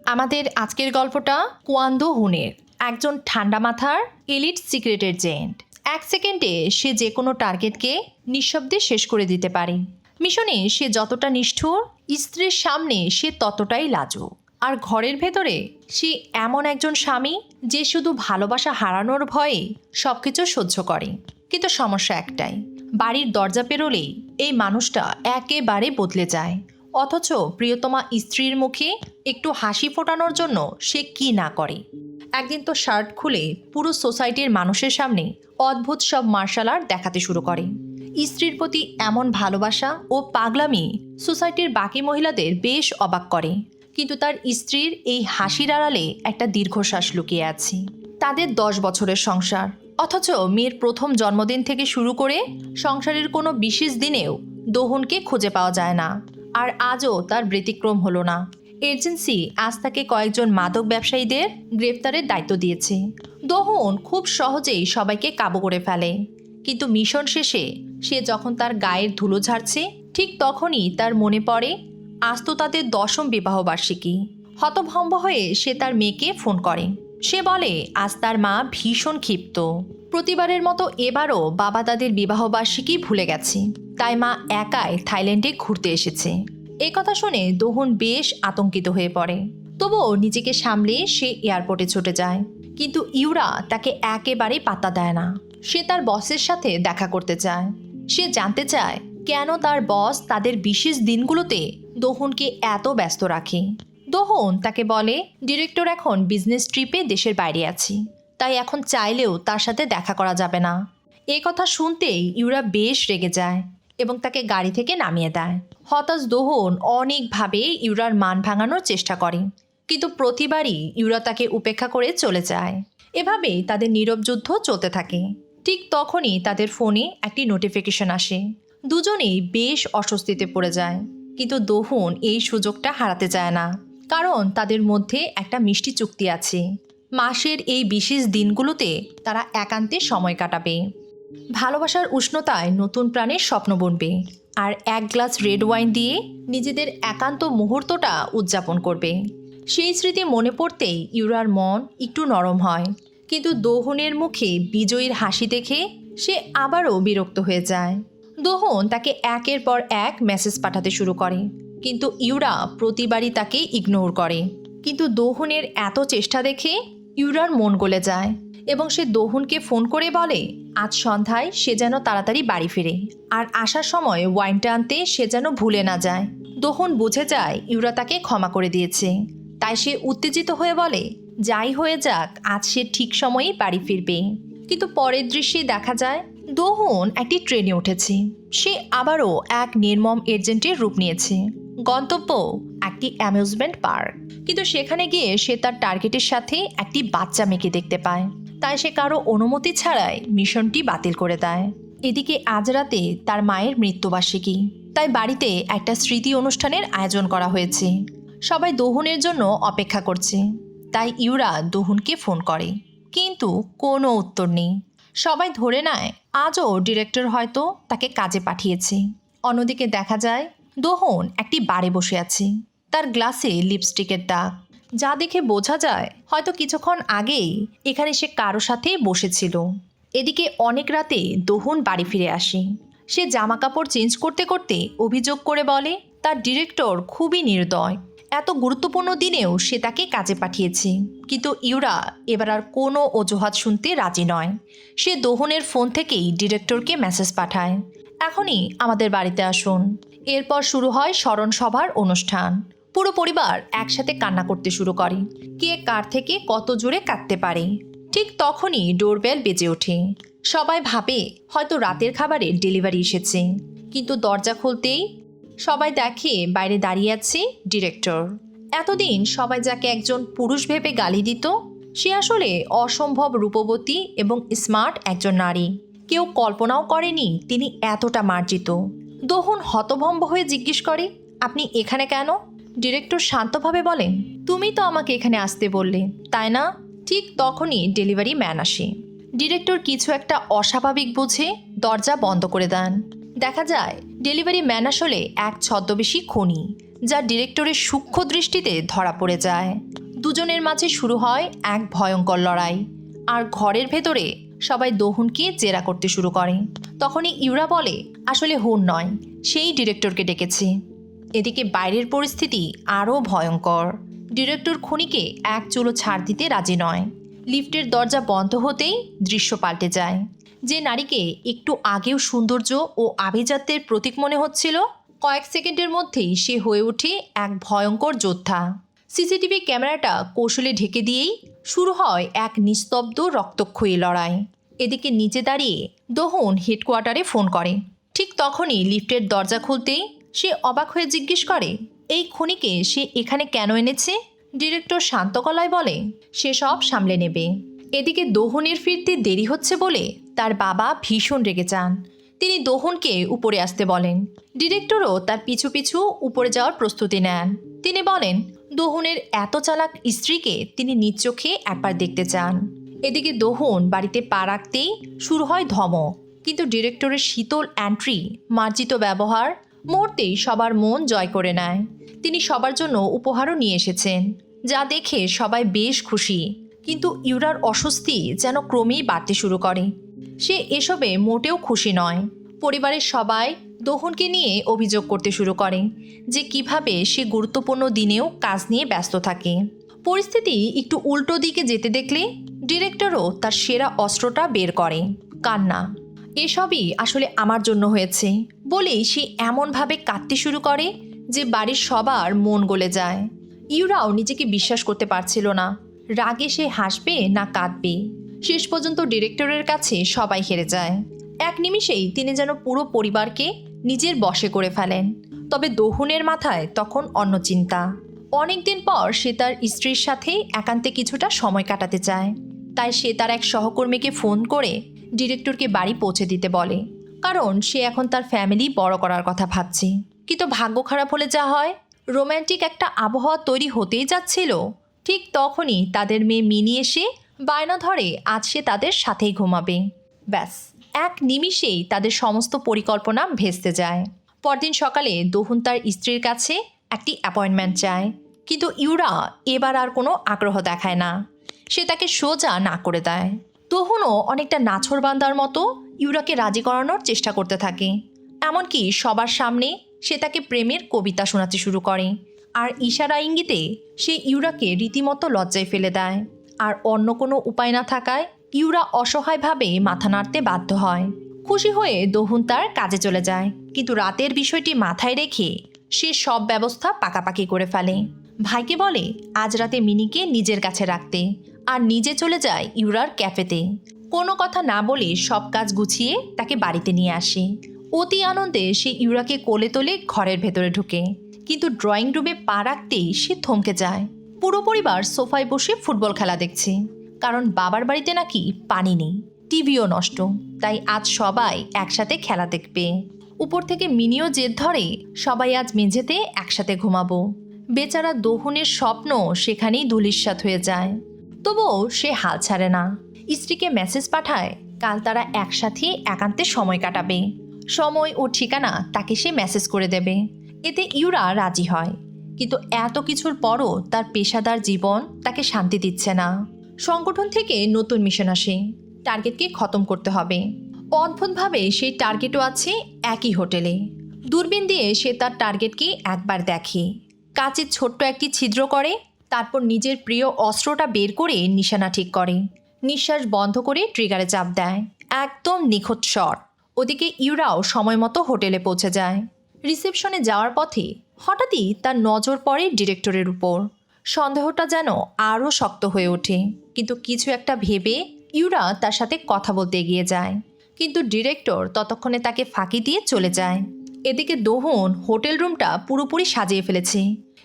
আমাদের আজকের গল্পটা কুয়ান দো হুনের, একজন ঠান্ডা মাথার এলিট সিক্রেট এজেন্ট। এক সেকেন্ডে সে যে কোনো টার্গেটকে নিঃশব্দে শেষ করে দিতে পারে। মিশনে সে যতটা নিষ্ঠুর, স্ত্রীর সামনে সে ততটাই লাজুক। আর ঘরের ভেতরে সে এমন একজন স্বামী যে শুধু ভালোবাসা হারানোর ভয়ে সবকিছু সহ্য করে। কিন্তু সমস্যা একটাই, বাড়ির দরজা পেরোলেই এই মানুষটা একেবারে বদলে যায়। অথচ প্রিয়তমা স্ত্রীর মুখে একটু হাসি ফোটানোর জন্য সে কি না করে। একদিন তো শার্ট খুলে পুরো সোসাইটির মানুষের সামনে অদ্ভুত সব মার্শাল আর্ট দেখাতে শুরু করে। স্ত্রীর প্রতি এমন ভালোবাসা ও পাগলামি সোসাইটির বাকি মহিলাদের বেশ অবাক করে। কিন্তু তার স্ত্রীর এই হাসির আড়ালে একটা দীর্ঘশ্বাস লুকিয়ে আছে। তাদের 10 বছরের সংসার, অথচ মেয়ের প্রথম জন্মদিন থেকে শুরু করে সংসারের কোনো বিশেষ দিনেও দোহনকে খুঁজে পাওয়া যায় না। আর আজও তার ব্যতিক্রম হলো না। এজেন্সি আজ তাকে কয়েকজন মাদক ব্যবসায়ীদের গ্রেফতারের দায়িত্ব দিয়েছে। দোহন খুব সহজেই সবাইকে কাবু করে ফেলে। কিন্তু মিশন শেষে সে যখন তার গায়ের ধুলো ঝাড়ছে, ঠিক তখনই তার মনে পড়ে আজ তো তাদের 10ম বিবাহবার্ষিকী। হতভম্ব হয়ে সে তার মেয়েকে ফোন করে। সে বলে আজ তার মা ভীষণ ক্ষিপ্ত। প্রতিবারের মতো এবারও বাবা তাদের বিবাহবার্ষিকী ভুলে গেছে, তাই মা একাই থাইল্যান্ডে ঘুরতে এসেছে। এই কথা শুনে দোহন বেশ আতঙ্কিত হয়ে পড়ে। তবুও নিজেকে সামলে সে এয়ারপোর্টে ছুটে যায়। কিন্তু ইউরা তাকে একেবারে পাত্তা দেয় না। সে তার বসের সাথে দেখা করতে চায়। সে জানতে চায় কেন তার বস তাদের বিশেষ দিনগুলোতে দোহনকে এত ব্যস্ত রাখে। দোহন তাকে বলে ডিরেক্টর এখন বিজনেস ট্রিপে দেশের বাইরে আছে, তাই এখন চাইলেও তার সাথে দেখা করা যাবে না। এই কথা শুনতেই ইউরা বেশ রেগে যায় এবং তাকে গাড়ি থেকে নামিয়ে দেয়। হতাশ দোহন অনেকভাবে ইউরার মান ভাঙানোর চেষ্টা করে, কিন্তু প্রতিবারই ইউরা তাকে উপেক্ষা করে চলে যায়। এভাবেই তাদের নীরব যুদ্ধ চলতে থাকে। ঠিক তখনই তাদের ফোনে একটি নোটিফিকেশন আসে। দুজনেই বেশ অস্বস্তিতে পড়ে যায়, কিন্তু দোহন এই সুযোগটা হারাতে চায় না, কারণ তাদের মধ্যে একটা মিষ্টি চুক্তি আছে। মাসের এই বিশেষ দিনগুলোতে তারা একান্তে সময় কাটাবে, ভালোবাসার উষ্ণতায় নতুন প্রাণের স্বপ্ন বুনবে, আর এক গ্লাস রেড ওয়াইন দিয়ে নিজেদের একান্ত মুহূর্তটা উদযাপন করবে। সেই স্মৃতি মনে পড়তেই ইউরার মন একটু নরম হয়, কিন্তু দোহনের মুখে বিজয়ীর হাসি দেখে সে আবারও বিরক্ত হয়ে যায়। দোহন তাকে একের পর এক মেসেজ পাঠাতে শুরু করে, কিন্তু ইউরা প্রতিবারই তাকে ইগনোর করে। কিন্তু দোহনের এত চেষ্টা দেখে ইউরার মন গলে যায় এবং সে দোহনকে ফোন করে বলে আজ সন্ধ্যায় সে যেন তাড়াতাড়ি বাড়ি ফিরে, আর আসার সময় ওয়াইনটা আনতে সে যেন ভুলে না যায়। দোহন বুঝে যায় ইউরা তাকে ক্ষমা করে দিয়েছে, তাই সে উত্তেজিত হয়ে বলে যাই হয়ে যাক আজ সে ঠিক সময়েই বাড়ি ফিরবে। কিন্তু পরের দৃশ্যে দেখা যায় দোহন একটি ট্রেনে উঠেছে। সে আবারও এক নির্মম এজেন্টের রূপ নিয়েছে। গন্তব্য একটি অ্যামিউজমেন্ট পার্ক, কিন্তু সেখানে গিয়ে সে তার টার্গেটের সাথে একটি বাচ্চা মেয়েকে দেখতে পায়। তাই সে কারো অনুমতি ছাড়াই মিশনটি বাতিল করে দেয়। এদিকে আজ রাতে তার মায়ের মৃত্যুবার্ষিকী, তাই বাড়িতে একটা স্মৃতি অনুষ্ঠানের আয়োজন করা হয়েছে। সবাই দোহনের জন্য অপেক্ষা করছে। তাই ইউরা দোহনকে ফোন করে, কিন্তু কোনো উত্তর নেই। সবাই ধরে নেয় আজও ডিরেক্টর হয়তো তাকে কাজে পাঠিয়েছে। অন্যদিকে দেখা যায় দোহন একটি বারে বসে আছে, তার গ্লাসে লিপস্টিকের দাগ, যা দেখে বোঝা যায় হয়তো কিছুক্ষণ আগেই এখানে সে কারো সাথে বসেছিল। এদিকে অনেক রাতে দোহন বাড়ি ফিরে আসে। সে জামা কাপড় চেঞ্জ করতে করতে অভিযোগ করে বলে তার ডিরেক্টর খুবই নির্দয়, এত গুরুত্বপূর্ণ দিনেও সে তাকে কাজে পাঠিয়েছে। কিন্তু ইউরা এবার আর কোনো অজুহাত শুনতে রাজি নয়। সে দোহনের ফোন থেকেই ডিরেক্টরকে মেসেজ পাঠায়, এখনই আমাদের বাড়িতে আসুন। এরপর শুরু হয় স্মরণ সভার অনুষ্ঠান। পুরো পরিবার একসাথে কান্না করতে শুরু করে, কে কার থেকে কত জোরে কাঁদতে পারে। ঠিক তখনই ডোরবেল বেজে ওঠে। সবাই ভাবে হয়তো রাতের খাবারের ডেলিভারি এসেছে, কিন্তু দরজা খুলতেই সবাই দেখে বাইরে দাঁড়িয়ে আছে ডিরেক্টর। এতদিন সবাই যাকে একজন পুরুষ ভেবে গালি দিত, সে আসলে অসম্ভব রূপবতী এবং স্মার্ট একজন নারী। কেউ কল্পনাও করেনি তিনি এতটা মার্জিত। দোহন হতভম্ব হয়ে জিজ্ঞেস করে আপনি এখানে কেন? ডিরেক্টর শান্তভাবে বলেন তুমি তো আমাকে এখানে আসতে বললে, তাই না? ঠিক তখনই ডেলিভারি ম্যান আসে। ডিরেক্টর কিছু একটা অস্বাভাবিক বুঝে দরজা বন্ধ করে দেন। দেখা যায় ডেলিভারি ম্যান আসলে এক ছদ্মবেশী খুনি, যা ডিরেক্টরের সূক্ষ্ম দৃষ্টিতে ধরা পড়ে যায়। দুজনের মাঝে শুরু হয় এক ভয়ঙ্কর লড়াই, আর ঘরের ভেতরে সবাই দোহনকে জেরা করতে শুরু করে। তখনই ইউরা বলে, আসলে হুন নয়, সেই ডিরেক্টরকে ডেকেছি। এদিকে বাইরের পরিস্থিতি আরও ভয়ঙ্কর। ডিরেক্টর খুনিকে এক চুলো ছাড় দিতে রাজি নয়। লিফটের দরজা বন্ধ হতেই দৃশ্য পাল্টে যায়। যে নারীকে একটু আগেও সৌন্দর্য ও আভিজাত্যের প্রতীক মনে হচ্ছিল, কয়েক সেকেন্ডের মধ্যেই সে হয়ে ওঠে এক ভয়ঙ্কর যোদ্ধা। সিসিটিভি ক্যামেরাটা কৌশলে ঢেকে দিয়েই শুরু হয় এক নিস্তব্ধ রক্তক্ষয়ী লড়াই। এদিকে নিচে দাঁড়িয়ে দোহন হেডকোয়ার্টারে ফোন করে। ঠিক তখনই লিফটের দরজা খুলতেই সে অবাক হয়ে জিজ্ঞেস করে, এই খুনিকে সে এখানে কেন এনেছে? ডিরেক্টর শান্ত গলায় বলে, সে সব সামলে নেবে। এদিকে দোহনের ফিরতে দেরি হচ্ছে বলে তার বাবা ভীষণ রেগে যান। তিনি দোহনকে উপরে আসতে বলেন। ডিরেক্টরও তার পিছু পিছু উপরে যাওয়ার প্রস্তুতি নেন। তিনি বলেন, দোহনের এত চালাক স্ত্রীকে তিনি নিজ চোখে একবার দেখতে চান। এদিকে দোহন বাড়িতে পা রাখতেই শুরু হয় ধমক, কিন্তু ডিরেক্টরের শীতল এন্ট্রি, মার্জিত ব্যবহার মুহূর্তেই সবার মন জয় করে নেয়। তিনি সবার জন্য উপহারও নিয়ে এসেছেন, যা দেখে সবাই বেশ খুশি। কিন্তু ইউরার অস্বস্তি যেন ক্রমেই বাড়তে শুরু করে। সে এসবে মোটেও খুশি নয়। পরিবারের সবাই দোহনকে নিয়ে অভিযোগ করতে শুরু করে যে কিভাবে সে গুরুত্বপূর্ণ দিনেও কাজ নিয়ে ব্যস্ত থাকে। পরিস্থিতি একটু উল্টো দিকে যেতে দেখলে ডিরেক্টরও তার সেরা অস্ত্রটা বের করে, কান্না। এসবই আসলে আমার জন্য হয়েছে বলেই সে এমনভাবে কাঁদতে শুরু করে যে বাড়ির সবার মন গলে যায়। ইউরাও নিজেকে বিশ্বাস করতে পারছিল না, রাগে সে হাসবে না কাঁদবে। শেষ পর্যন্ত ডিরেক্টরের কাছে সবাই হেরে যায়। এক নিমিষেই তিনি যেন পুরো পরিবারকে নিজের বশে করে ফেলেন। তবে দোহনের মাথায় তখন অন্য চিন্তা। অনেকদিন পর সে তার স্ত্রীর সাথে একান্তে কিছুটা সময় কাটাতে চায়। তাই সে তার এক সহকর্মীকে ফোন করে ডিরেক্টরকে বাড়ি পৌঁছে দিতে বলে, কারণ সে এখন তার ফ্যামিলি বড় করার কথা ভাবছে। কিন্তু ভাগ্য খারাপ হলে যা হয়, রোম্যান্টিক একটা আবহাওয়া তৈরি হতেই যাচ্ছিল। ঠিক তখনই তাদের মেয়ে মিনি এসে বায়না ধরে আজ সে তাদের সাথেই ঘুমাবে। ব্যাস, এক নিমিষেই তাদের সমস্ত পরিকল্পনা ভেস্তে যায়। পরদিন সকালে দোহন তার স্ত্রীর কাছে একটি অ্যাপয়েন্টমেন্ট চায়, কিন্তু ইউরা এবার আর কোনো আগ্রহ দেখায় না। সে তাকে সোজা না করে দেয়। দোহনও অনেকটা নাছোড়বান্দার মতো ইউরাকে রাজি করানোর চেষ্টা করতে থাকে। এমনকি সবার সামনে সে তাকে প্রেমের কবিতা শোনাতে শুরু করে, আর ইশারা ইঙ্গিতে সে ইউরাকে রীতিমতো লজ্জায় ফেলে দেয়। আর অন্য কোনো উপায় না থাকায় ইউরা অসহায়ভাবে মাথা নাড়তে বাধ্য হয়। খুশি হয়ে দোহন তার কাজে চলে যায়, কিন্তু রাতের বিষয়টি মাথায় রেখে সে সব ব্যবস্থা পাকাপাকি করে ফেলে। ভাইকে বলে আজ রাতে মিনিকে নিজের কাছে রাখতে, আর নিজে চলে যায় ইউরার ক্যাফেতে। কোনো কথা না বলে সব কাজ গুছিয়ে তাকে বাড়িতে নিয়ে আসে। অতি আনন্দে সে ইউরাকে কোলে তোলে ঘরের ভেতরে ঢুকে, কিন্তু ড্রয়িং রুমে পা রাখতেই সে থমকে যায়। পুরো পরিবার সোফায় বসে ফুটবল খেলা দেখছে, কারণ বাবার বাড়িতে নাকি পানি নেই, টিভিও নষ্ট, তাই আজ সবাই একসাথে খেলা দেখবে। উপর থেকে মিনিও জেদ ধরে সবাই আজ মেঝেতে একসাথে ঘুমাবো। বেচারা দোহনের স্বপ্ন সেখানেই ধূলিসাৎ হয়ে যায়। তবুও সে হাল ছাড়ে না। স্ত্রীকে মেসেজ পাঠায় কাল তারা একসাথে একান্তে সময় কাটাবে। সময় ও ঠিকানা তাকে সে মেসেজ করে দেবে। এতে ইউরা রাজি হয়, কিন্তু এত কিছুর পরও তার পেশাদার জীবন তাকে শান্তি দিচ্ছে না। সংগঠন থেকে নতুন মিশন আসে, টার্গেটকে খতম করতে হবে। অদ্ভুতভাবে সেই টার্গেটও আছে একই হোটেলে। দূরবীন দিয়ে সে তার টার্গেটকে একবার দেখে, কাচের ছোট্ট একটি ছিদ্র করে, তারপর নিজের প্রিয় অস্ত্রটা বের করে নিশানা ঠিক করে। নিঃশ্বাস বন্ধ করে ট্রিগারে চাপ দেয়। একদম নিখুঁত শট। ওদিকে ইউরাও সময় মতো হোটেলে পৌঁছে যায়। রিসেপশনে যাওয়ার পথে হঠাৎই তার নজর পড়ে ডিরেক্টরের উপর। সন্দেহটা যেন আরও শক্ত হয়ে ওঠে, কিন্তু কিছু একটা ভেবে ইউরা তার সাথে কথা বলতে এগিয়ে যায়, কিন্তু ডিরেক্টর ততক্ষণে তাকে ফাঁকি দিয়ে চলে যায়। এদিকে দোহন হোটেল রুমটা পুরোপুরি সাজিয়ে ফেলেছে।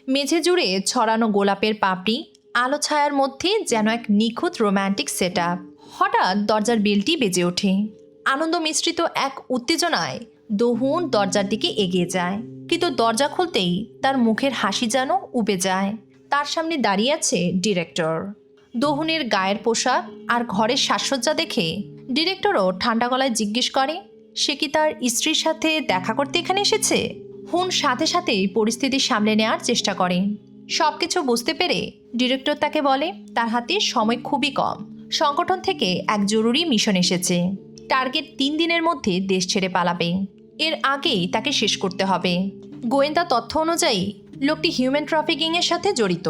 মেঝে জুড়ে ছড়ানো গোলাপের পাপড়ি, আলো ছায়ার মধ্যে যেন এক নিখুঁত রোম্যান্টিক সেট আপ। হঠাৎ দরজার বেলটি বেজে ওঠে। আনন্দ মিশ্রিত এক উত্তেজনায় দোহন দরজার দিকে এগিয়ে যায়, কিন্তু দরজা খুলতেই তার মুখের হাসি যেন উবে যায়। তার সামনে দাঁড়িয়ে আছে ডিরেক্টর। দোহনের গায়ের পোশাক আর ঘরের সাজসজ্জা দেখে ডিরেক্টরও ঠান্ডা গলায় জিজ্ঞেস করে, সে কি তার স্ত্রীর সাথে দেখা করতে এখানে এসেছে? হুন সাথে সাথেই পরিস্থিতি সামলে নেওয়ার চেষ্টা করে। সবকিছু বুঝতে পেরে ডিরেক্টর তাকে বলে তার হাতে সময় খুবই কম। সংগঠন থেকে এক জরুরি মিশন এসেছে। টার্গেট 3 দিনের মধ্যে দেশ ছেড়ে পালাবে। এর আগেই তাকে শেষ করতে হবে। গোয়েন্দা তথ্য অনুযায়ী লোকটি হিউম্যান ট্রাফিকিংয়ের সাথে জড়িত।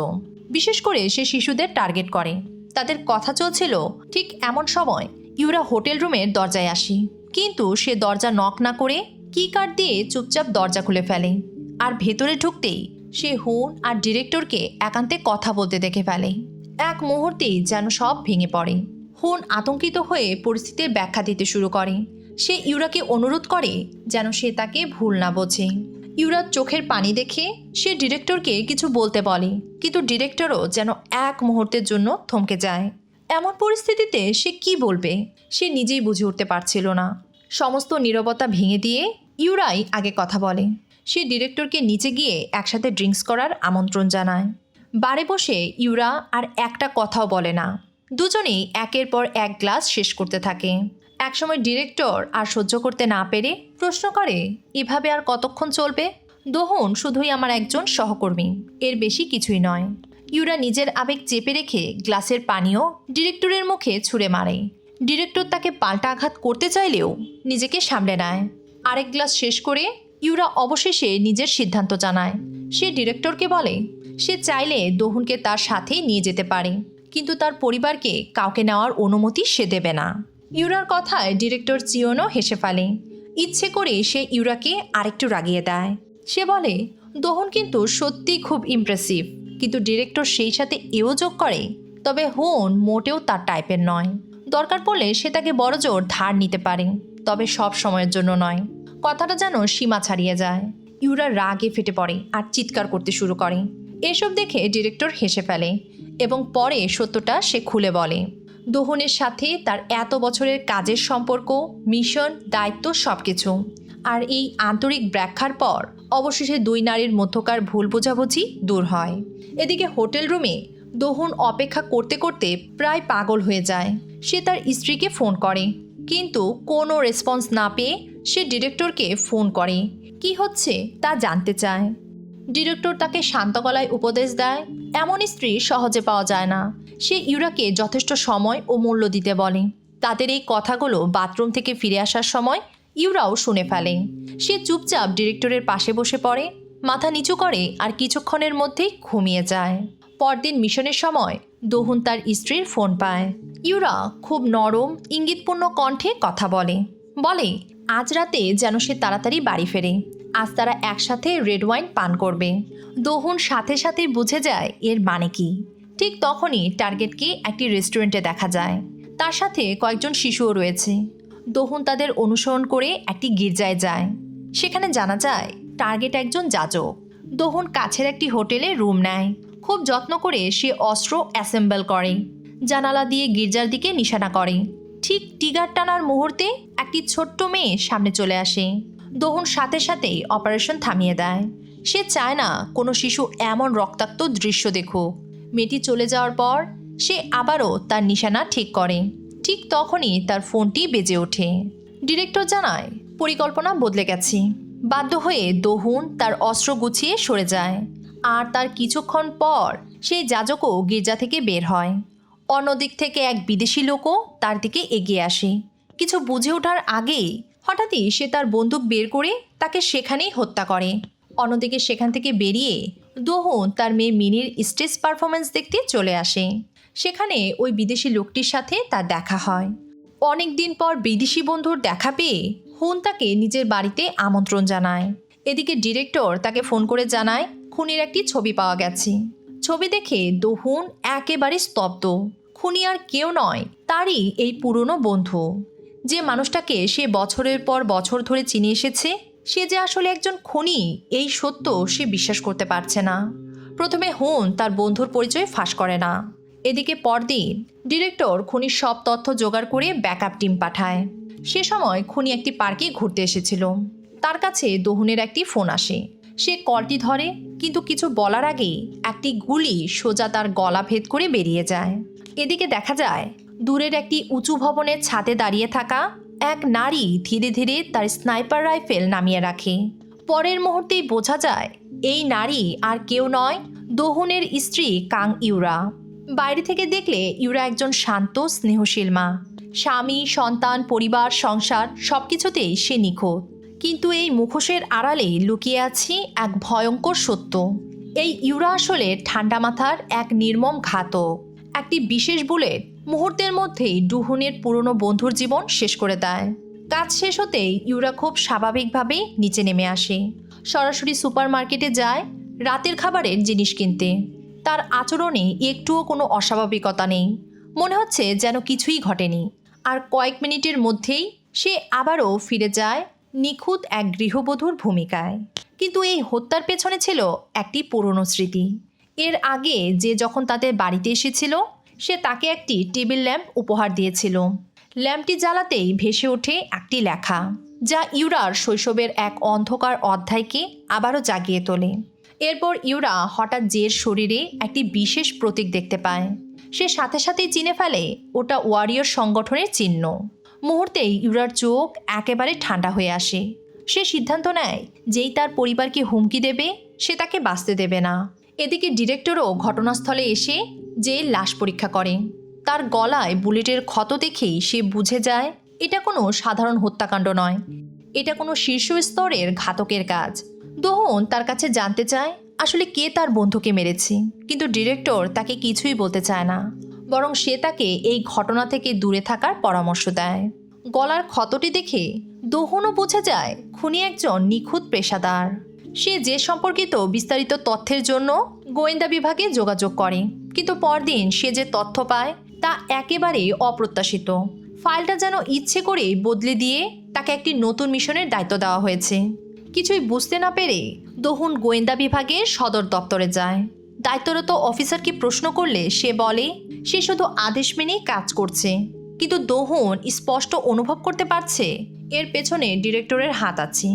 বিশেষ করে সে শিশুদের টার্গেট করে। তাদের কথা চলছিল, ঠিক এমন সময় ইউরা হোটেল রুমের দরজায় আসে। কিন্তু সে দরজা নক না করে কি কার্ড দিয়ে চুপচাপ দরজা খুলে ফেলে। আর ভেতরে ঢুকতেই সে হুন আর ডিরেক্টরকে একান্তে কথা বলতে দেখে ফেলে। এক মুহূর্তেই যেন সব ভেঙে পড়ে। হুন আতঙ্কিত হয়ে পরিস্থিতির ব্যাখ্যা দিতে শুরু করে। সে ইউরাকে অনুরোধ করে যেন সে তাকে ভুল না বোঝে। ইউরার চোখের পানি দেখে সে ডিরেক্টরকে কিছু বলতে বলে, কিন্তু ডিরেক্টরও যেন এক মুহূর্তের জন্য থমকে যায়। এমন পরিস্থিতিতে সে কি বলবে সে নিজেই বুঝে উঠতে পারছিল না। সমস্ত নীরবতা ভেঙে দিয়ে ইউরাই আগে কথা বলে। সে ডিরেক্টরকে নিচে গিয়ে একসাথে ড্রিঙ্কস করার আমন্ত্রণ জানায়। বারে বসে ইউরা আর একটা কথাও বলে না। দুজনেই একের পর এক গ্লাস শেষ করতে থাকে। একসময় ডিরেক্টর আর সহ্য করতে না পেরে প্রশ্ন করে, এভাবে আর কতক্ষণ চলবে? দোহন শুধুই আমার একজন সহকর্মী, এর বেশি কিছুই নয়। ইউরা নিজের আবেগ চেপে রেখে গ্লাসের পানীয় ডিরেক্টরের মুখে ছুঁড়ে মারে। ডিরেক্টর তাকে পাল্টা আঘাত করতে চাইলেও নিজেকে সামলে নেয়। আরেক গ্লাস শেষ করে ইউরা অবশেষে নিজের সিদ্ধান্ত জানায়। সে ডিরেক্টরকে বলে সে চাইলে দোহনকে তার সাথে নিয়ে যেতে পারে, কিন্তু তার পরিবারকে কাউকে নেওয়ার অনুমতি সে দেবে না। ইউরার কথায় ডিরেক্টর চিওনও হেসে ফেলে। ইচ্ছে করে সে ইউরাকে আরেকটু রাগিয়ে দেয়। সে বলে দোহন কিন্তু সত্যিই খুব ইমপ্রেসিভ, কিন্তু ডিরেক্টর সেই সাথে এও যোগ করে তবে হুন মোটেও তার টাইপের নয়। দরকার পড়লে সে তাকে বড়জোর ধার নিতে পারে, তবে সব সময়ের জন্য নয়। কথাটা যেন সীমা ছাড়িয়ে যায়। ইউরা রাগে ফেটে পড়ে আর চিৎকার করতে শুরু করে। এসব দেখে ডিরেক্টর হেসে ফেলে এবং পরে সত্যটা সে খুলে বলে। দোহনের সাথে তার এত বছরের কাজের সম্পর্ক, মিশন, দায়িত্ব সবকিছু। আর এই আন্তরিক ব্যাখ্যার পর অবশেষে দুই নারীর মধ্যকার ভুল বোঝাবুঝি দূর হয়। এদিকে হোটেল রুমে দোহন অপেক্ষা করতে করতে প্রায় পাগল হয়ে যায়। সে তার স্ত্রীকে ফোন করে, কিন্তু কোনো রেসপন্স না পেয়ে সে ডিরেক্টরকে ফোন করে। কি হচ্ছে তা জানতে চায়। ডিরেক্টর তাকে শান্ত গলায় উপদেশ দেয়, এমন স্ত্রী সহজে পাওয়া যায় না। সে ইউরাকে যথেষ্ট সময় ও মূল্য দিতে বলে। তাদের এই কথাগুলো বাথরুম থেকে ফিরে আসার সময় ইউরাও শুনে ফেলে। সে চুপচাপ ডিরেক্টরের পাশে বসে পড়ে, মাথা নিচু করে আর কিছুক্ষণের মধ্যেই ঘুমিয়ে যায়। পরদিন মিশনের সময় দোহন তার স্ত্রীর ফোন পায়। ইউরা খুব নরম ইঙ্গিতপূর্ণ কণ্ঠে কথা বলে। আজ রাতে যেন সে তাড়াতাড়ি বাড়ি ফেরে। আজ তারা একসাথে রেড ওয়াইন পান করবে। দোহন সাথে সাথে বুঝে যায় এর মানে কি। ঠিক তখনই টার্গেটকে একটি রেস্টুরেন্টে দেখা যায়। তার সাথে কয়েকজন শিশুও রয়েছে। দোহন তাদের অনুসরণ করে একটি গির্জায় যায়। সেখানে জানা যায় টার্গেট একজন যাজক। দোহন কাছের একটি হোটেলে রুম নেয়। খুব যত্ন করে সে অস্ত্র অ্যাসেম্বল করে। জানালা দিয়ে গির্জার দিকে নিশানা করে। ঠিক টিগার টানার মুহূর্তে একটি ছোট্ট মেয়ে সামনে চলে আসে। দোহন সাথে সাথেই অপারেশন থামিয়ে দেয়। সে চায় না কোনো শিশু এমন রক্তাক্ত দৃশ্য দেখুক। মেয়েটি চলে যাওয়ার পর সে আবারও তার নিশানা ঠিক করে। ঠিক তখনই তার ফোনটি বেজে ওঠে। ডিরেক্টর জানায় পরিকল্পনা বদলে গেছে। বাধ্য হয়ে দোহন তার অস্ত্র গুছিয়ে সরে যায়। আর তার কিছুক্ষণ পর সেই যাজকও গির্জা থেকে বের হয়। অন্যদিক থেকে এক বিদেশি লোকও তার দিকে এগিয়ে আসে। কিছু বুঝে ওঠার আগেই হঠাৎই সে তার বন্দুক বের করে তাকে সেখানেই হত্যা করে। অন্যদিকে সেখান থেকে বেরিয়ে দোহন তার মেয়ে মিনির স্টেজ পারফরমেন্স দেখতে চলে আসে। সেখানে ওই বিদেশি লোকটির সাথে তার দেখা হয়। অনেক দিন পর বিদেশি বন্ধুর দেখা পেয়ে হুন তাকে নিজের বাড়িতে আমন্ত্রণ জানায়। এদিকে ডিরেক্টর তাকে ফোন করে জানায় খুনির একটি ছবি পাওয়া গেছে। ছবি দেখে দোহন একেবারে স্তব্ধ। খুনি আর কেউ নয়, তারই এই পুরনো বন্ধু। যে মানুষটাকে সে বছরের পর বছর ধরে চিনে এসেছে, সে যে আসলে একজন খুনি এই সত্য সে বিশ্বাস করতে পারছে না। প্রথমে হুন তার বন্ধুর পরিচয় ফাঁস করে না। এদিকে পরদিন ডিরেক্টর খুনির সব তথ্য জোগাড় করে ব্যাকআপ টিম পাঠায়। সে সময় খুনি একটি পার্কে ঘুরতে এসেছিল। তার কাছে দোহনের একটি ফোন আসে। সে কলটি ধরে, কিন্তু কিছু বলার আগেই একটি গুলি সোজা তার গলা ভেদ করে বেরিয়ে যায়। এদিকে দেখা যায় দূরের একটি উঁচু ভবনের ছাদে দাঁড়িয়ে থাকা এক নারী ধীরে ধীরে তার স্নাইপার রাইফেল নামিয়ে রাখে। পরের মুহূর্তেই বোঝা যায় এই নারী আর কেউ নয়, দোহুনের স্ত্রী কাং ইউরা। বাইরে থেকে দেখলে ইউরা একজন শান্ত স্নেহশীল মা। স্বামী, সন্তান, পরিবার, সংসার সবকিছুতেই সে নিখুঁত। কিন্তু এই মুখোশের আড়ালে লুকিয়ে আছে এক ভয়ঙ্কর সত্য। এই ইউরা আসলে ঠান্ডা মাথার এক নির্মম ঘাতক। একটি বিশেষ বুলেট মুহূর্তের মধ্যেই ডুহুনের পুরনো বন্ধুর জীবন শেষ করে দেয়। কাজ শেষ হতেই ইউরা খুব স্বাভাবিকভাবেই নিচে নেমে আসে। সরাসরি সুপারমার্কেটে যায় রাতের খাবারের জিনিস কিনতে। তার আচরণে একটুও কোনো অস্বাভাবিকতা নেই, মনে হচ্ছে যেন কিছুই ঘটেনি। আর কয়েক মিনিটের মধ্যেই সে আবারও ফিরে যায় নিখুঁত এক গৃহবধূর ভূমিকায়। কিন্তু এই হত্যার পেছনে ছিল একটি পুরনো স্মৃতি। এর আগে যে যখন তাদের বাড়িতে এসেছিল, সে তাকে একটি টেবিল ল্যাম্প উপহার দিয়েছিল। ল্যাম্পটি জ্বালাতেই ভেসে ওঠে একটি লেখা, যা ইউরার শৈশবের এক অন্ধকার অধ্যায়কে আবারও জাগিয়ে তোলে। এরপর ইউরা হঠাৎ জের শরীরে একটি বিশেষ প্রতীক দেখতে পায়। সে সাথে সাথেই চিনে ফেলে ওটা ওয়ারিয়র সংগঠনের চিহ্ন। মুহূর্তেই ইউরার চোখ একেবারে ঠান্ডা হয়ে আসে। সে সিদ্ধান্ত নেয় যেই তার পরিবারকে হুমকি দেবে, সে তাকে বাঁচতে দেবে না। এদিকে ডিরেক্টরও ঘটনাস্থলে এসে যে লাশ পরীক্ষা করে। তার গলায় বুলেটের ক্ষত দেখেই সে বুঝে যায় এটা কোনো সাধারণ হত্যাকাণ্ড নয়, এটা কোনো শীর্ষ স্তরের ঘাতকের কাজ। দোহন তার কাছে জানতে চায় আসলে কে তার বন্ধুকে মেরেছে, কিন্তু ডিরেক্টর তাকে কিছুই বলতে চায় না, বরং সে তাকে এই ঘটনা থেকে দূরে থাকার পরামর্শ দেয়। গলার ক্ষতটি দেখে দোহনও বুঝে যায় খুনি একজন নিখুঁত পেশাদার। সে যে সম্পর্কিত বিস্তারিত তথ্যের জন্য গোয়েন্দা বিভাগে যোগাযোগ করে, কিন্তু পরদিন সে যে তথ্য পায় তা একেবারেই অপ্রত্যাশিত। ফাইলটা যেন ইচ্ছে করে বদলে দিয়ে তাকে একটি নতুন মিশনের দায়িত্ব দেওয়া হয়েছে। কিছুই বুঝতে না পেরে দোহন গোয়েন্দা বিভাগের সদর দপ্তরে যায়। দায়িত্বরত অফিসারকে প্রশ্ন করলে সে বলে সে শুধু আদেশ মেনেই কাজ করছে, কিন্তু দোহন স্পষ্ট অনুভব করতে পারছে এর পেছনে ডিরেক্টরের হাত আছে।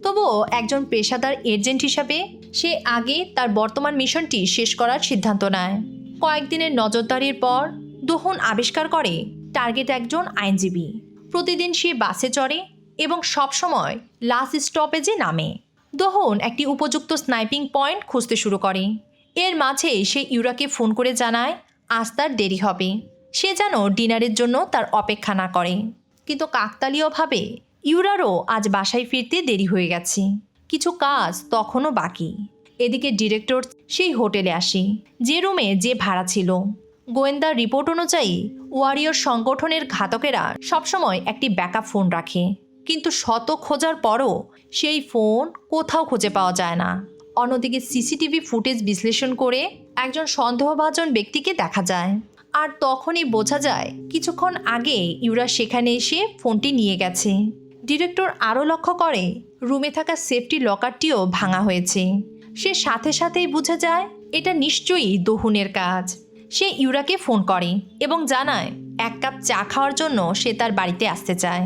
তবুও একজন পেশাদার এজেন্ট হিসাবে সে আগে তার বর্তমান মিশনটি শেষ করার সিদ্ধান্ত নেয়। কয়েকদিনের নজরদারির পর দোহন আবিষ্কার করে টার্গেট একজন আইনজীবী। প্রতিদিন সে বাসে চড়ে এবং সবসময় লাস্ট স্টপেজে নামে। দোহন একটি উপযুক্ত স্নাইপিং পয়েন্ট খুঁজতে শুরু করে। এর মাঝে সে ইউরাকে ফোন করে জানায় আজ তার দেরি হবে, সে যেন ডিনারের জন্য তার অপেক্ষা না করে। কিন্তু কাকতালীয়ভাবে ইউরারও আজ বাসায় ফিরতে দেরি হয়ে গেছে। কিছু কাজ তখনও বাকি। এদিকে ডিরেক্টর সেই হোটেলে আসে যে রুমে যে ভাড়া ছিল। গোয়েন্দার রিপোর্ট অনুযায়ী ওয়ারিয়র সংগঠনের ঘাতকেরা সবসময় একটি ব্যাকআপ ফোন রাখে, কিন্তু শত খোঁজার পরও সেই ফোন কোথাও খুঁজে পাওয়া যায় না। অন্যদিকে সিসিটিভি ফুটেজ বিশ্লেষণ করে একজন সন্দেহভাজন ব্যক্তিকে দেখা যায়, আর তখনই বোঝা যায় কিছুক্ষণ আগে ইউরা সেখানে এসে ফোনটি নিয়ে গেছে। ডিরেক্টর আরও লক্ষ্য করে রুমে থাকা সেফটি লকারটিও ভাঙা হয়েছে। সে সাথে সাথেই বুঝে যায় এটা নিশ্চয়ই দোহনের কাজ। সে ইউরাকে ফোন করে এবং জানায় এক কাপ চা খাওয়ার জন্য সে তার বাড়িতে আসতে চায়।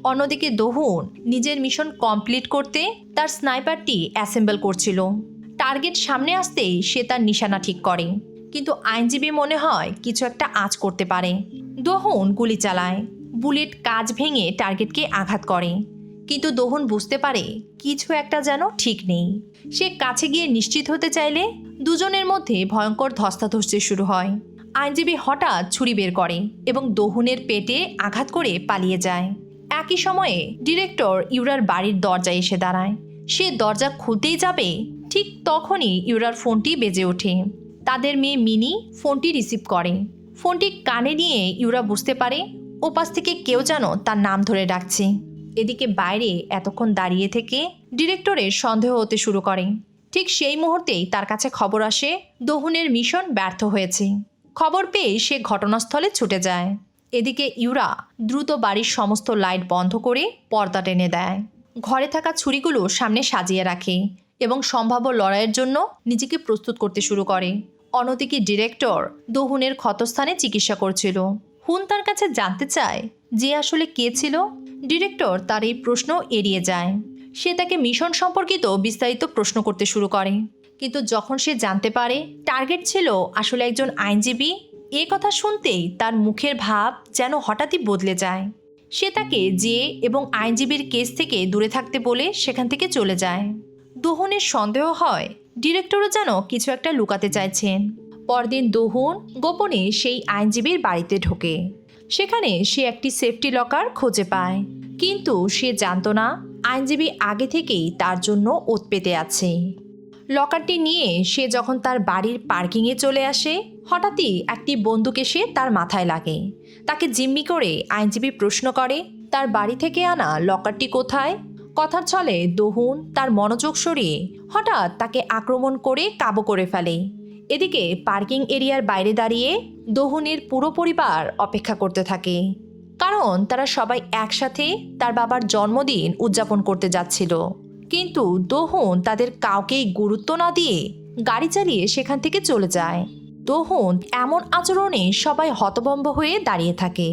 অন্যদিকে দোহন নিজের মিশন কমপ্লিট করতে তার স্নাইপারটি অ্যাসেম্বল করছিল। টার্গেট সামনে আসতেই সে তার নিশানা ঠিক করে, কিন্তু আইনজীবী মনে হয় কিছু একটা আঁচ করতে পারে। দোহন গুলি চালায়। বুলেট কাঁচ ভেঙে টার্গেটকে আঘাত করে, কিন্তু দোহন বুঝতে পারে কিছু একটা যেন ঠিক নেই। সে কাছে গিয়ে নিশ্চিত হতে চাইলে দুজনের মধ্যে ভয়ঙ্কর ধস্তাধস্তি শুরু হয়। আইনজীবী হঠাৎ ছুরি বের করে এবং দোহনের পেটে আঘাত করে পালিয়ে যায়। একই সময়ে ডিরেক্টর ইউরার বাড়ির দরজায় এসে দাঁড়ায়। সে দরজা খুলতেই যাবে, ঠিক তখনই ইউরার ফোনটি বেজে ওঠে। তাদের মেয়ে মিনি ফোনটি রিসিভ করে। ফোনটি কানে নিয়ে ইউরা বুঝতে পারে ওপাশ থেকে কেউ যেন তার নাম ধরে ডাকছে। এদিকে বাইরে এতক্ষণ দাঁড়িয়ে থেকে ডিরেক্টরের সন্দেহ হতে শুরু করে। ঠিক সেই মুহূর্তেই তার কাছে খবর আসে দোহনের মিশন ব্যর্থ হয়েছে। খবর পেয়ে সে ঘটনাস্থলে ছুটে যায়। এদিকে ইউরা দ্রুত বাড়ির সমস্ত লাইট বন্ধ করে পর্দা টেনে দেয়। ঘরে থাকা ছুরিগুলো সামনে সাজিয়ে রাখে এবং সম্ভাব্য লড়াইয়ের জন্য নিজেকে প্রস্তুত করতে শুরু করে। অন্যদিকে ডিরেক্টর দোহনের ক্ষতস্থানে চিকিৎসা করছিল। হুন তার কাছে জানতে চায় যে আসলে কে ছিল। ডিরেক্টর তার এই প্রশ্ন এড়িয়ে যায়। সে তাকে মিশন সম্পর্কিত বিস্তারিত প্রশ্ন করতে শুরু করে, কিন্তু যখন সে জানতে পারে টার্গেট ছিল আসলে একজন আইনজীবী, এ কথা শুনতেই তার মুখের ভাব যেন হঠাৎই বদলে যায়। সে তাকে যে এবং আইনজীবীর কেস থেকে দূরে থাকতে বলে সেখান থেকে চলে যায়। দোহনের সন্দেহ হয় ডিরেক্টরও যেন কিছু একটা লুকাতে চাইছেন। পরদিন দোহন গোপনে সেই আইনজীবীর বাড়িতে ঢোকে। সেখানে সে একটি সেফটি লকার খুঁজে পায়, কিন্তু সে জানতো না আইনজীবী আগে থেকেই তার জন্য ওত পেতে আছে। লকারটি নিয়ে সে যখন তার বাড়ির পার্কিংয়ে চলে আসে, হঠাৎই একটি বন্দুক এসে তার মাথায় লাগে। তাকে জিম্মি করে আইনজীবী প্রশ্ন করে তার বাড়ি থেকে আনা লকারটি কোথায়। কথার ছলে দোহন তার মনোযোগ সরিয়ে হঠাৎ তাকে আক্রমণ করে কাবু করে ফেলে। এদিকে পার্কিং এরিয়ার বাইরে দাঁড়িয়ে দোহনের পুরো পরিবার অপেক্ষা করতে থাকে, কারণ তারা সবাই একসাথে তার বাবার জন্মদিন উদযাপন করতে যাচ্ছিল। কিন্তু দোহন তাদের কাউকেই গুরুত্ব না দিয়ে গাড়ি চালিয়ে সেখান থেকে চলে যায়। দোহন এমন আচরণে সবাই হতভম্ব হয়ে দাঁড়িয়ে থাকে।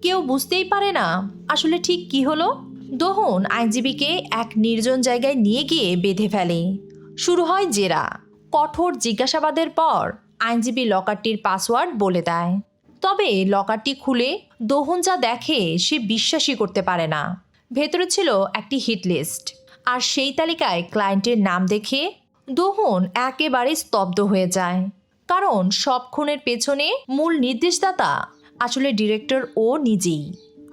কেউ বুঝতেই পারে না আসলে ঠিক কি হলো। দোহন আইনজীবীকে এক নির্জন জায়গায় নিয়ে গিয়ে বেঁধে ফেলে। শুরু হয় জেরা। কঠোর জিজ্ঞাসাবাদের পর আইনজীবী লকারটির পাসওয়ার্ড বলে দেয়। তবে লকারটি খুলে দোহন যা দেখে সে বিশ্বাসই করতে পারে না। ভেতরে ছিল একটি হিট লিস্ট, আর সেই তালিকায় ক্লায়েন্টের নাম দেখে দোহন একেবারে স্তব্ধ হয়ে যায়। কারণ সব খুনের পেছনে মূল নির্দেশদাতা আসলে ডিরেক্টর ও নিজেই।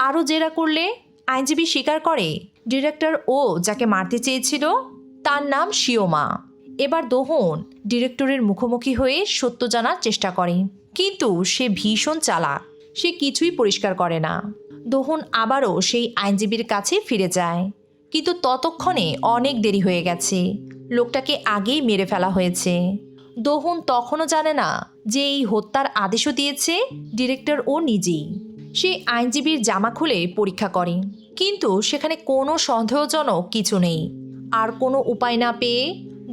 আরও জেরা করলে আইনজীবী স্বীকার করে ডিরেক্টর ও যাকে মারতে চেয়েছিল তার নাম শিওমা। এবার দোহন ডিরেক্টরের মুখোমুখি হয়ে সত্য জানার চেষ্টা করে, কিন্তু সে ভীষণ চালাক। সে কিছুই পরিষ্কার করে না। দোহন আবারও সেই আইনজীবীর কাছে ফিরে যায়, কিন্তু ততক্ষণে অনেক দেরি হয়ে গেছে। লোকটাকে আগেই মেরে ফেলা হয়েছে। দোহন তখনও জানে না যে এই হত্যার আদেশও দিয়েছে ডিরেক্টর ও নিজেই। সে আইনজীবীর জামা খুলে পরীক্ষা করে, কিন্তু সেখানে কোনো সন্দেহজনক কিছু নেই। আর কোনো উপায় না পেয়ে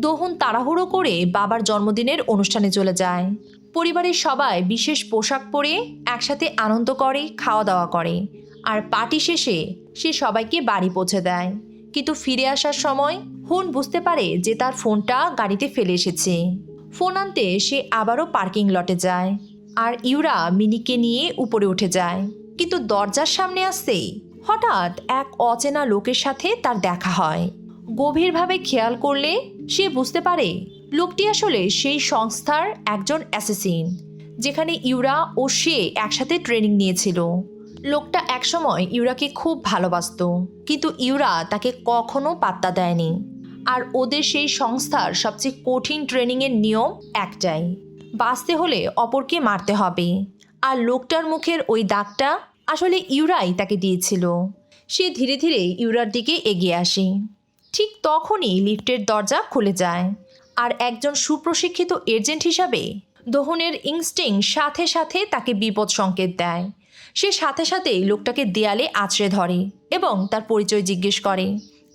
দোহন তাড়াহুড়ো করে বাবার জন্মদিনের অনুষ্ঠানে চলে যায়। পরিবারের সবাই বিশেষ পোশাক পরে একসাথে আনন্দ করে, খাওয়া দাওয়া করে, আর পার্টি শেষে সে সবাইকে বাড়ি পৌঁছে দেয়। কিন্তু ফিরে আসার সময় হুন বুঝতে পারে যে তার ফোনটা গাড়িতে ফেলে এসেছে। ফোন আনতে সে আবারও পার্কিং লটে যায়, আর ইউরা মিনিকে নিয়ে উপরে উঠে যায়। কিন্তু দরজার সামনে আসতেই হঠাৎ এক অচেনা লোকের সাথে তার দেখা হয়। গভীরভাবে খেয়াল করলে সে বুঝতে পারে লোকটি আসলে সেই সংস্থার একজন অ্যাসেসিন, যেখানে ইউরা ও সে একসাথে ট্রেনিং নিয়েছিল। লোকটা একসময় ইউরাকে খুব ভালোবাসতো, কিন্তু ইউরা তাকে কখনো পাত্তা দেয়নি। আর ওদের সেই সংস্থার সবচেয়ে কঠিন ট্রেনিংয়ের নিয়ম একটাই, বাঁচতে হলে অপরকে মারতে হবে। আর লোকটার মুখের ওই দাগটা আসলে ইউরাই তাকে দিয়েছিল। সে ধীরে ধীরে ইউরার দিকে এগিয়ে আসে। ঠিক তখনই লিফটের দরজা খুলে যায়, আর একজন সুপ্রশিক্ষিত এজেন্ট হিসাবে দোহনের ইনস্টিং সাথে সাথে তাকে বিপদ সংকেত দেয়। সে সাথে সাথেই লোকটাকে দেয়ালে আঁচড়ে ধরে এবং তার পরিচয় জিজ্ঞেস করে।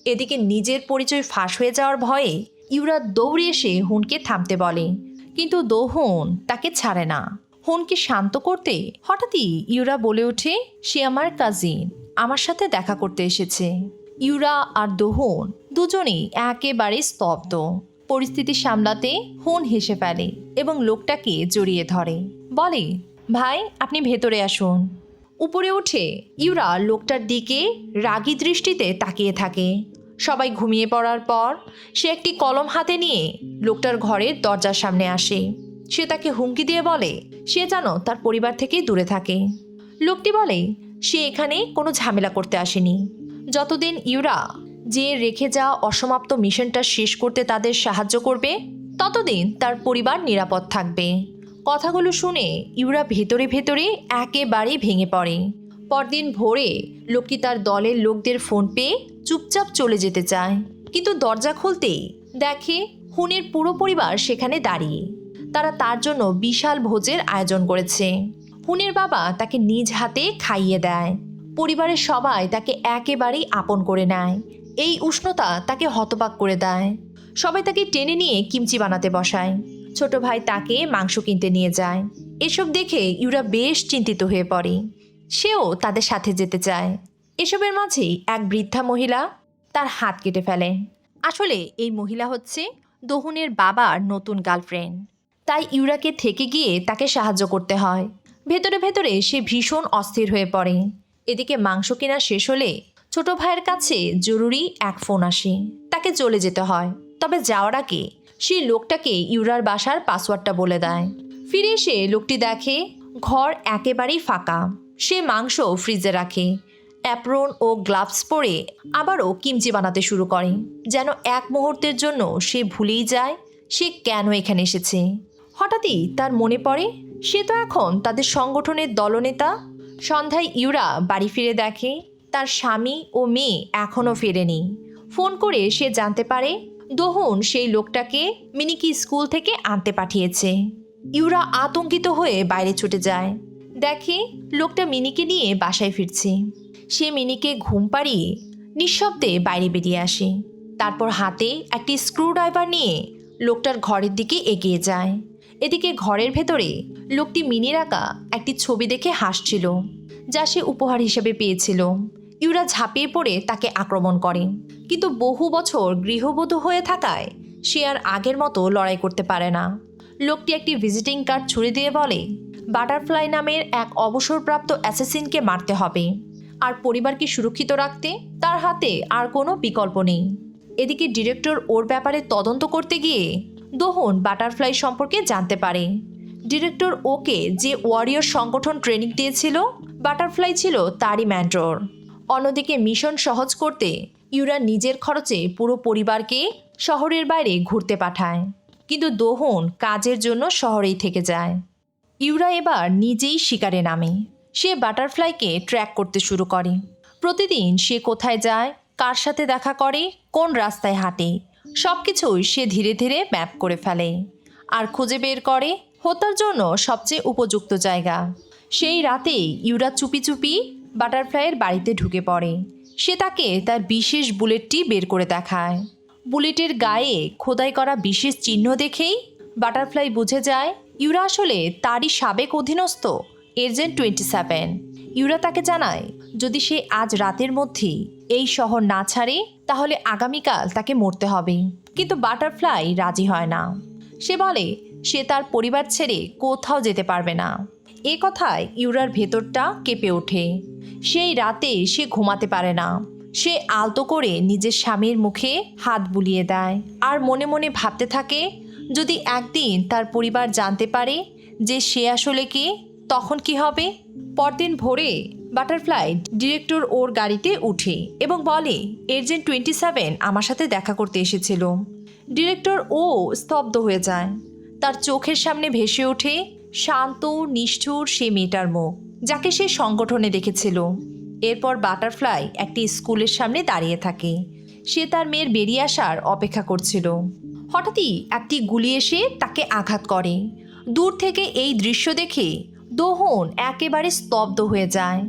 এদিকে নিজের পরিচয় ফাঁস হয়ে যাওয়ার ভয়ে ইউরা দৌড়ে এসে হুনকে থামতে বলে, কিন্তু দোহন তাকে ছাড়ে না। হুনকে শান্ত করতে হঠাৎই ইউরা বলে ওঠে, সে আমার কাজিন, আমার সাথে দেখা করতে এসেছে। ইউরা আর দোহন দুজনেই একেবারে স্তব্ধ। পরিস্থিতি সামলাতে হুন হেসে ফেলে এবং লোকটাকে জড়িয়ে ধরে, বলে, ভাই আপনি ভেতরে আসুন। উপরে উঠে ইউরা লোকটার দিকে রাগী দৃষ্টিতে তাকিয়ে থাকে। সবাই ঘুমিয়ে পড়ার পর সে একটি কলম হাতে নিয়ে লোকটার ঘরের দরজার সামনে আসে। সে তাকে হুমকি দিয়ে বলে সে যেন তার পরিবার থেকে দূরে থাকে। লোকটি বলে সে এখানে কোনো ঝামেলা করতে আসেনি। যতদিন ইউরা যে রেখে যাওয়া অসমাপ্ত মিশনটা শেষ করতে তাদের সাহায্য করবে, ততদিন তার পরিবার নিরাপদ থাকবে। কথাগুলো শুনে ইউরা ভেতরে ভেতরে একেবারে ভেঙে পড়ে। পরদিন ভোরে লোকটি তার দলের লোকদের ফোন পেয়ে চুপচাপ চলে যেতে চায়, কিন্তু দরজা খুলতেই দেখে হুনের পুরো পরিবার সেখানে দাঁড়িয়ে। তারা তার জন্য বিশাল ভোজের আয়োজন করেছে। হুনের বাবা তাকে নিজ হাতে খাইয়ে দেয়। পরিবারের সবাই তাকে একেবারেই আপন করে নেয়। এই উষ্ণতা তাকে হতবাক করে দেয়। সবাই তাকে টেনে নিয়ে কিমচি বানাতে বসায়। ছোট ভাই তাকে মাংস কিনতে নিয়ে যায়। এসব দেখে ইউরা বেশ চিন্তিত হয়ে পড়ে। সেও তাদের সাথে যেতে চায়। এসবের মাঝেই এক বৃদ্ধা মহিলা তার হাত কেটে ফেলেন। আসলে এই মহিলা হচ্ছে দোহনের বাবার নতুন গার্লফ্রেন্ড। তাই ইউরাকে থেকে গিয়ে তাকে সাহায্য করতে হয়। ভেতরে ভেতরে সে ভীষণ অস্থির হয়ে পড়ে। এদিকে মাংস কেনা শেষ হলে ছোট ভাইয়ের কাছে জরুরি এক ফোন আসে। তাকে চলে যেতে হয়। তবে যাওয়ার আগে সেই লোকটাকে ইউরার বাসার পাসওয়ার্ডটা বলে দেয়। ফিরে এসে লোকটি দেখে ঘর একেবারেই ফাঁকা। সে মাংস ফ্রিজে রাখে, অ্যাপ্রন ও গ্লাভস পরে আবারও কিমচি বানাতে শুরু করে। যেন এক মুহূর্তের জন্য সে ভুলেই যায় সে কেন এখানে এসেছে। হঠাৎই তার মনে পড়ে সে তো এখন তাদের সংগঠনের দলনেতা। সন্ধ্যায় ইউরা বাড়ি ফিরে দেখে তার স্বামী ও মেয়ে এখনও ফেরেনি। ফোন করে সে জানতে পারে দোহন সেই লোকটাকে মিনিকে স্কুল থেকে আনতে পাঠিয়েছে। ইউরা আতঙ্কিত হয়ে বাইরে ছুটে যায়, দেখে লোকটা মিনিকে নিয়ে বাসায় ফিরছে। সে মিনিকে ঘুম পাড়িয়ে নিঃশব্দে বাইরে বেরিয়ে আসে। তারপর হাতে একটি স্ক্রুড্রাইভার নিয়ে লোকটার ঘরের দিকে এগিয়ে যায়। এদিকে ঘরের ভেতরে লোকটি মিনির আঁকা একটি ছবি দেখে হাসছিল, যা সে উপহার হিসেবে পেয়েছিল। ইউরা ঝাঁপিয়ে পড়ে তাকে আক্রমণ করে, কিন্তু বহু বছর গৃহবধূ হয়ে থাকায় সে আর আগের মতো লড়াই করতে পারে না। লোকটি একটি ভিজিটিং কার্ড ছুড়ে দিয়ে বলে বাটারফ্লাই নামের এক অবসরপ্রাপ্ত অ্যাসাসিনকে মারতে হবে, আর পরিবারকে সুরক্ষিত রাখতে তার হাতে আর কোনো বিকল্প নেই। এদিকে ডিরেক্টর ওর ব্যাপারে তদন্ত করতে গিয়ে দোহন বাটারফ্লাই সম্পর্কে জানতে পারে। ডিরেক্টর ওকে যে ওয়ারিয়র সংগঠন ট্রেনিং দিয়েছিল, বাটারফ্লাই ছিল তারই মেন্টর। অন্যদিকে মিশন সহজ করতে ইউরা নিজের খরচে পুরো পরিবারকে শহরের বাইরে ঘুরতে পাঠায়, কিন্তু দোহন কাজের জন্য শহরেই থেকে যায়। ইউরা এবার নিজেই শিকারে নামে। সে বাটারফ্লাইকে ট্র্যাক করতে শুরু করে। প্রতিদিন সে কোথায় যায়, কার সাথে দেখা করে, কোন রাস্তায় হাঁটে, সব কিছুই সে ধীরে ধীরে ম্যাপ করে ফেলে আর খুঁজে বের করে হত্যার জন্য সবচেয়ে উপযুক্ত জায়গা। সেই রাতেই ইউরা চুপি চুপি বাটারফ্লাইয়ের বাড়িতে ঢুকে পড়ে। সে তাকে তার বিশেষ বুলেটটি বের করে দেখায়। বুলেটের গায়ে খোদাই করা বিশেষ চিহ্ন দেখেই বাটারফ্লাই বুঝে যায় ইউরা আসলে তারই সাবেক অধীনস্থ এজেন্ট 27। ইউরা তাকে জানায় যদি সে আজ রাতের মধ্যেই এই শহর না ছাড়ে তাহলে আগামীকাল তাকে মরতে হবে, কিন্তু বাটারফ্লাই রাজি হয় না। সে বলে সে তার পরিবার ছেড়ে কোথাও যেতে পারবে না। এ কথায় ইউরার ভেতরটা কেঁপে ওঠে। সেই রাতে সে ঘুমাতে পারে না। সে আলতো করে নিজের স্বামীর মুখে হাত বুলিয়ে দেয় আর মনে মনে ভাবতে থাকে যদি একদিন তার পরিবার জানতে পারে যে সে আসলে কে, তখন কি হবে। পরদিন ভোরে বাটারফ্লাই ডিরেক্টর ওর গাড়িতে উঠে এবং বলে এজেন্ট 27 আমার সাথে দেখা করতে এসেছিল। ডিরেক্টর ও স্তব্ধ হয়ে যায়। তার চোখের সামনে ভেসে ওঠে শান্ত নিষ্ঠুর সে মেয়েটার মুখ, যাকে সে সংগঠনে দেখেছিল। এরপর বাটারফ্লাই একটি স্কুলের সামনে দাঁড়িয়ে থাকে। সে তার মেয়ের বেরিয়ে আসার অপেক্ষা করছিল। হঠাৎই একটি গুলি এসে তাকে আঘাত করে। দূর থেকে এই দৃশ্য দেখে দোহন একেবারে স্তব্ধ হয়ে যায়,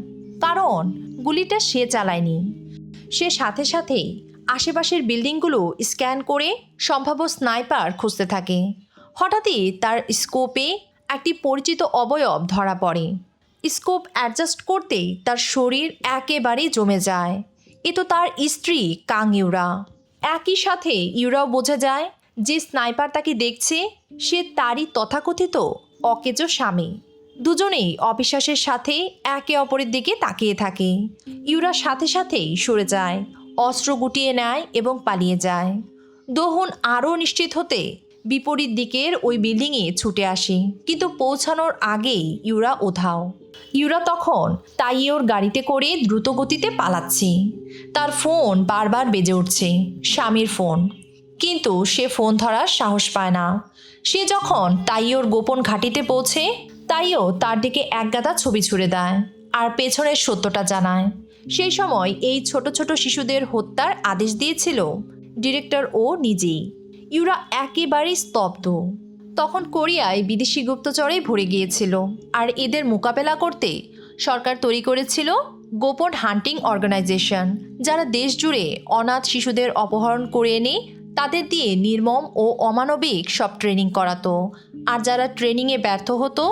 কারণ গুলিটা সে চালায়নি। সে সাথে সাথেই আশেপাশের বিল্ডিংগুলো স্ক্যান করে সম্ভাব্য স্নাইপার খুঁজতে থাকে। হঠাৎই তার স্কোপে একটি পরিচিত অবয়ব ধরা পড়ে। স্কোপ অ্যাডজাস্ট করতেই তার শরীর একেবারে জমে যায়। এ তো তার স্ত্রী কাং ইউরা। একই সাথে ইউরাও বোঝা যায় যে স্নাইপার তাকে দেখছে সে তারই তথাকথিত অকেজো স্বামী। দুজনেই অবিশ্বাসের সাথে একে অপরের দিকে তাকিয়ে থাকে। ইউরা সাথে সাথেই সরে যায়, অস্ত্র গুটিয়ে নেয় এবং পালিয়ে যায়। দোহন আরও নিশ্চিত হতে বিপরীত দিকের ওই বিল্ডিংয়ে ছুটে আসে, কিন্তু পৌঁছানোর আগেই ইউরা উধাও। ইউরা তখন তাইয়োর গাড়িতে করে দ্রুত গতিতে পালাচ্ছে। তার ফোন বারবার বেজে উঠছে, স্বামীর ফোন, কিন্তু সে ফোন ধরার সাহস পায় না। সে যখন তাইয়োর গোপন ঘাঁটিতে পৌঁছে তাইও তার দিকে একগাদা ছবি ছুড়ে দেয় আর পেছনের সত্যটা জানায় সেই সময় এই ছোট ছোট শিশুদের হত্যার আদেশ দিয়েছিল ডিরেক্টর ও নিজেই। ইউরা একেবারেই স্তব্ধ। তখন কোরিয়ায় বিদেশি গুপ্তচরে ভরে গিয়েছিল, আর এদের মোকাবেলা করতে সরকার তৈরি করেছিল গোপন হান্টিং অর্গানাইজেশন, যারা দেশ জুড়ে অনাথ শিশুদের অপহরণ করে এনে তাদের দিয়ে নির্মম ও অমানবিক সব ট্রেনিং করাতো, আর যারা ট্রেনিংয়ে ব্যর্থ হতো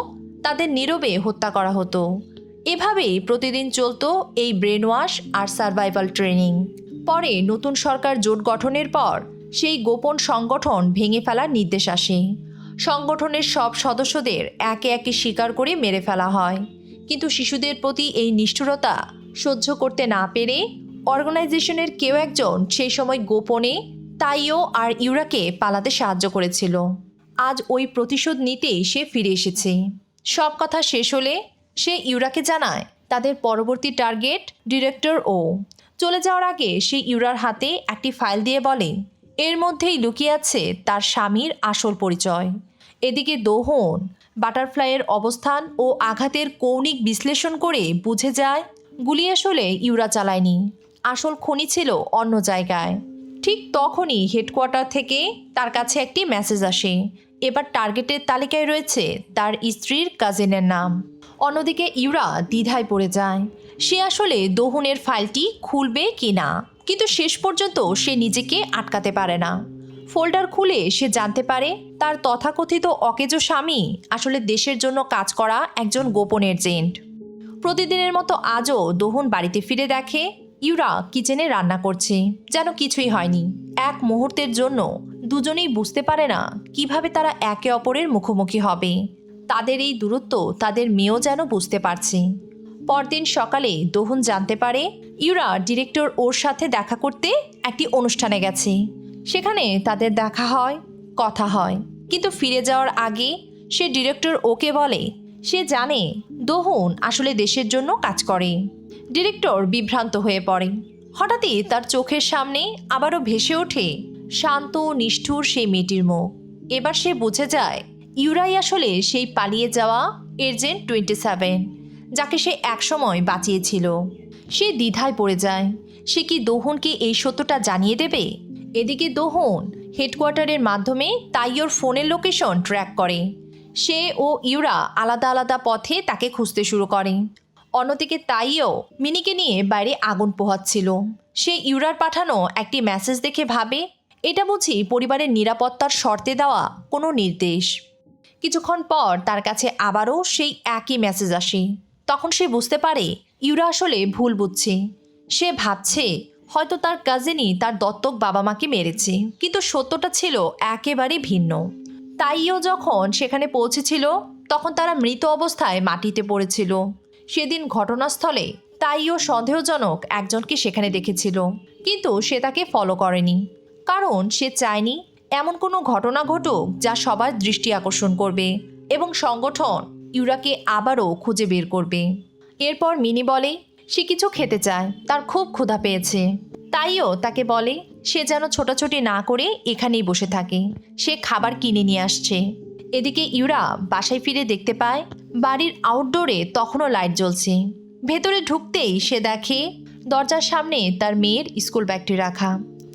তাদের নীরবে হত্যা করা হতো। এভাবেই প্রতিদিন চলতো এই ব্রেন ওয়াশ আর সার্ভাইভাল ট্রেনিং। পরে নতুন সরকার জোট গঠনের পর সেই গোপন সংগঠন ভেঙে ফেলার নির্দেশ আসে। সংগঠনের সব সদস্যদের একে একে শিকার করে মেরে ফেলা হয়, কিন্তু শিশুদের প্রতি এই নিষ্ঠুরতা সহ্য করতে না পেরে অর্গানাইজেশনের কেউ একজন সেই সময় গোপনে তাইও আর ইউরাকে পালাতে সাহায্য করেছিল। আজ ওই প্রতিশোধ নিতেই সে ফিরে এসেছে। সব কথা শেষ হলে সে ইউরাকে জানায় তাদের পরবর্তী টার্গেট ডিরেক্টর ও। চলে যাওয়ার আগে সে ইউরার হাতে একটি ফাইল দিয়ে বলে এর মধ্যেই লুকিয়ে আছে তার স্বামীর আসল পরিচয়। এদিকে দোহন বাটারফ্লাইয়ের অবস্থান ও আঘাতের কৌণিক বিশ্লেষণ করে বুঝে যায় গুলি আসলে ইউরা চালায়নি, আসল খনি ছিল অন্য জায়গায়। ঠিক তখনই হেডকোয়ার্টার থেকে তার কাছে একটি মেসেজ আসে। এবার টার্গেটের তালিকায় রয়েছে তার স্ত্রীর কাজিনের নাম। অন্যদিকে ইউরা দ্বিধায় পড়ে যায় সে আসলে দোহনের ফাইলটি খুলবে কি না, কিন্তু শেষ পর্যন্ত সে নিজেকে আটকাতে পারে না। ফোল্ডার খুলে সে জানতে পারে তার তথাকথিত অকেজো স্বামী আসলে দেশের জন্য কাজ করা একজন গোপন এজেন্ট। প্রতিদিনের মতো আজও দোহন বাড়িতে ফিরে দেখে ইউরা কিচেনে রান্না করছে, যেন কিছুই হয়নি। এক মুহূর্তের জন্য দুজনেই বুঝতে পারে না কিভাবে তারা একে অপরের মুখোমুখি হবে। তাদের এই দূরত্ব তাদের মেয়েও যেন বুঝতে পারছে। পরদিন সকালে দোহন জানতে পারে ইউরা ডিরেক্টর ওর সাথে দেখা করতে একটি অনুষ্ঠানে গেছে। সেখানে তাদের দেখা হয়, কথা হয়, কিন্তু ফিরে যাওয়ার আগে সে ডিরেক্টর ওকে বলে সে জানে দোহন আসলে দেশের জন্য কাজ করে। ডিরেক্টর বিভ্রান্ত হয়ে পড়ে। হঠাৎই তার চোখের সামনে আবারও ভেসে ওঠে শান্ত নিষ্ঠুর সেই মেয়েটির মুখ। এবার সে বুঝে যায় ইউরাই আসলে সেই পালিয়ে যাওয়া এজেন্ট 27, যাকে সে একসময় বাঁচিয়েছিল। সে দ্বিধায় পড়ে যায় সে কি দোহনকে এই সত্যটা জানিয়ে দেবে। এদিকে দোহন হেডকোয়ার্টারের মাধ্যমে তাইয়োর ফোনের লোকেশন ট্র্যাক করে। সে ও ইউরা আলাদা আলাদা পথে তাকে খুঁজতে শুরু করে। অন্যদিকে তাইও মিনিকে নিয়ে বাইরে আগুন পোহাচ্ছিল। সে ইউরার পাঠানো একটি মেসেজ দেখে ভাবে এটা বুঝি পরিবারের নিরাপত্তার শর্তে দেওয়া কোনো নির্দেশ। কিছুক্ষণ পর তার কাছে আবারও সেই একই মেসেজ আসে। তখন সে বুঝতে পারে ইউরা আসলে ভুল বুঝছে। সে ভাবছে হয়তো তার কাজিনই তার দত্তক বাবা মাকে মেরেছে, কিন্তু সত্যটা ছিল একেবারে ভিন্ন। তাইও যখন সেখানে পৌঁছেছিল তখন তারা মৃত অবস্থায় মাটিতে পড়েছিল। সেদিন ঘটনাস্থলে তাইও সন্দেহজনক একজনকে সেখানে দেখেছিল, কিন্তু সে তাকে ফলো করেনি, কারণ সে চায়নি এমন কোনো ঘটনা ঘটুক যা সবার দৃষ্টি আকর্ষণ করবে এবং সংগঠন ইউরাকে আবারও খুঁজে বের করবে। এরপর মিনি বলে সে কিছু খেতে চায়, তার খুব ক্ষুধা পেয়েছে। তাইও তাকে বলে সে যেন ছোটাছুটি না করে এখানেই বসে থাকে, সে খাবার কিনে নিয়ে আসছে। এদিকে ইউরা বাসায় ফিরে দেখতে পায় বাড়ির আউটডোরে তখনও লাইট জ্বলছে। ভেতরে ঢুকতেই সে দেখে দরজার সামনে তার মেয়ের স্কুল ব্যাগটি রাখা।